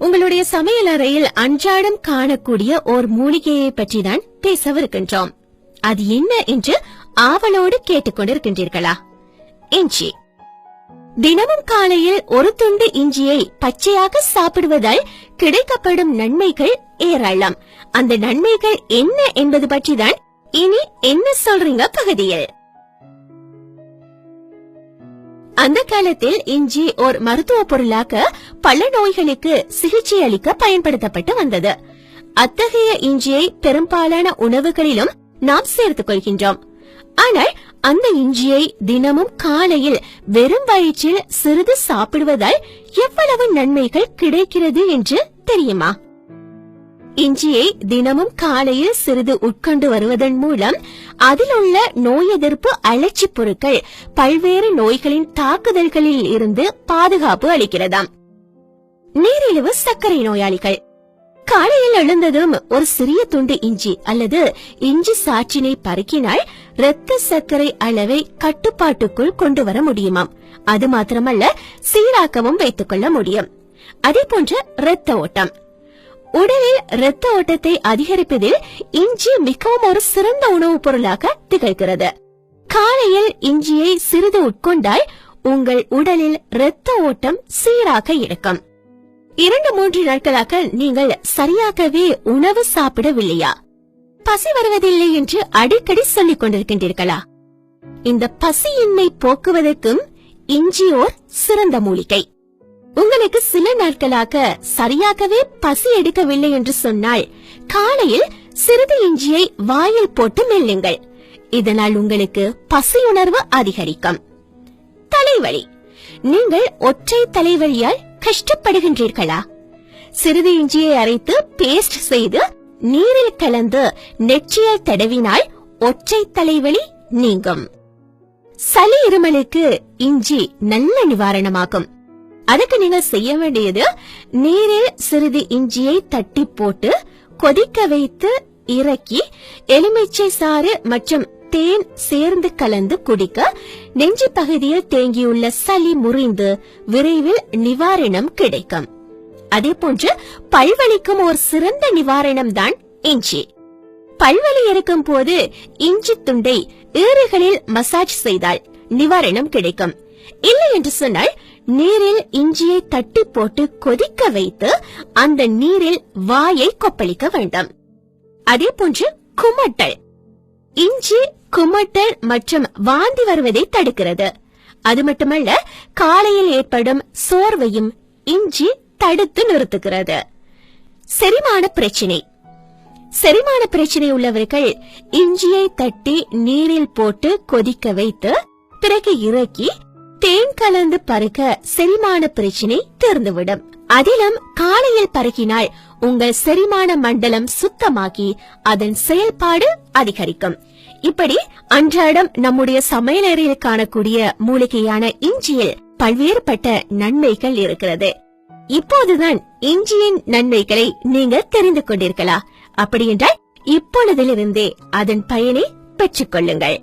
உங்களுடைய சமையல் அறையில் அன்றாடம் காணக்கூடிய ஓர் மூலிகையை பற்றிதான் பேசவிருக்கின்றோம். அது என்ன என்று ஆவலோடு கேட்டுக்கொண்டிருக்கின்றீர்களா? இஞ்சி. தினமும் காலையில் ஒரு துண்டு இஞ்சியை பச்சையாக சாப்பிடுவதால் கிடைக்கப்படும் நன்மைகள் ஏராளம். அந்த நன்மைகள் என்ன என்பது பற்றிதான் இனி என்ன சொல்றீங்க பகுதியில். அந்த காலத்தில் இஞ்சி ஒரு மருத்துவ பொருளாக பல நோய்களுக்கு சிகிச்சை அளிக்க பயன்படுத்தப்பட்டு வந்தது. அத்தகைய இஞ்சியை பெரும்பாலான உணவுகளிலும் நாம் சேர்த்துக் கொள்கின்றோம். ஆனால் அந்த இஞ்சியை தினமும் காலையில் வெறும் வயிற்றில் சிறிது சாப்பிடுவதால் எவ்வளவு நன்மைகள் கிடைக்கிறது என்று தெரியுமா? இஞ்சியை தினமும் காலையில் சிறிது உட்கொண்டு வருவதன் மூலம் அதில் உள்ள நோய் எதிர்ப்பு அழற்சி பொருட்கள் பல்வேறு நோய்களின் தாக்குதல்களில் இருந்து பாதுகாப்பு அளிக்கிறதாம். நீரிழிவு சர்க்கரை நோயாளிகள் காலையில் எழுந்ததும் ஒரு சிறிய துண்டு இஞ்சி அல்லது இஞ்சி சாற்றினை பருக்கினால் இரத்த சர்க்கரை அளவை கட்டுப்பாட்டுக்குள் கொண்டு வர முடியுமாம். அது மாத்திரமல்ல, சீராக்கவும் வைத்துக் கொள்ள முடியும். அதே போன்ற இரத்த ஓட்டம். உடலில் இரத்த ஓட்டத்தை அதிகரிப்பதில் இஞ்சி மிகவும் ஒரு சிறந்த உணவுப் பொருளாக திகழ்கிறது. காலையில் இஞ்சியை சிறிது உட்கொண்டால் உங்கள் உடலில் இரத்த ஓட்டம் சீராக இருக்கும். 2-3 நாட்களாக நீங்கள் சரியாகவே உணவு சாப்பிடவில்லையா? பசி வருவதில்லை என்று அடிக்கடி சொல்லிக் கொண்டிருக்கின்றீர்களா? இந்த பசியின்மை போக்குவதற்கும் இஞ்சி ஓர் சிறந்த மூலிகை. உங்களுக்கு சில நாட்களாக சரியாகவே பசி எடுக்கவில்லை என்று சொன்னால் காலையில் சிறிது இஞ்சியை வாயில் போட்டு மெல்லுங்கள். இதனால் உங்களுக்கு பசியுணர்வு அதிகரிக்கும். தலைவலி. நீங்கள் ஒற்றை தலைவலியால் கஷ்டப்படுகின்றீர்களா? சிறிது இஞ்சியை அரைத்து பேஸ்ட் செய்து நீரில் கலந்து நெற்றியில் தடவினால் ஒற்றை தலைவலி நீங்கும். சளி இருமலுக்கு இஞ்சி நல்ல நிவாரணமாகும். அதுக்கு நீங்கள் செய்ய வேண்டியது, நீரில் சிறிது இஞ்சியை தட்டி போட்டு கொதிக்க வைத்து இறக்கி எலுமிச்சை சாறு மற்றும் தேன் சேர்ந்து கலந்து குடிக்க நெஞ்சு பகுதியில் தேங்கியுள்ள சளி முறிந்து விரைவில் நிவாரணம் கிடைக்கும். அதே போன்று பல்வலிக்கும் ஒரு சிறந்த நிவாரணம் தான் இஞ்சி. பல்வலி இருக்கும் போது இஞ்சி துண்டை ஈறுகளில் மசாஜ் செய்தால் நிவாரணம் கிடைக்கும். இல்லை என்று சொன்னால் நீரில் இஞ்சியை தட்டி போட்டு கொதிக்க வைத்து அந்த நீரில் வாயை கொப்பளிக்க வேண்டும். அதே போன்று குமட்டல். இஞ்சி குமட்டல் மற்றும் வாந்தி வருவதை தடுக்கிறது. அது மட்டுமல்ல, காலையில் ஏற்படும் சோர்வையும் இஞ்சி தடுத்து நிறுத்துகிறது. செரிமான பிரச்சினை. செரிமான பிரச்சினை உள்ளவர்கள் இஞ்சியை தட்டி நீரில் போட்டு கொதிக்க வைத்து பிறகு இறக்கி தேன் கலந்து பருக செரிமான பிரச்சினை தீர்ந்துவிடும். அதிலும் காலையில் பருகினால் உங்கள் செரிமான மண்டலம் சுத்தமாகி அதன் செயல்பாடு அதிகரிக்கும். இப்படி அன்றாடம் நம்முடைய சமையலறையில் காணக்கூடிய மூலிகையான இஞ்சியில் பல்வேறுபட்ட நன்மைகள் இருக்கிறது. இப்போதுதான் இஞ்சியின் நன்மைகளை நீங்கள் தெரிந்து கொண்டீர்களா? அப்படியென்றால் இப்பொழுதிலிருந்தே அதன் பயனை பெற்றுக் கொள்ளுங்கள்.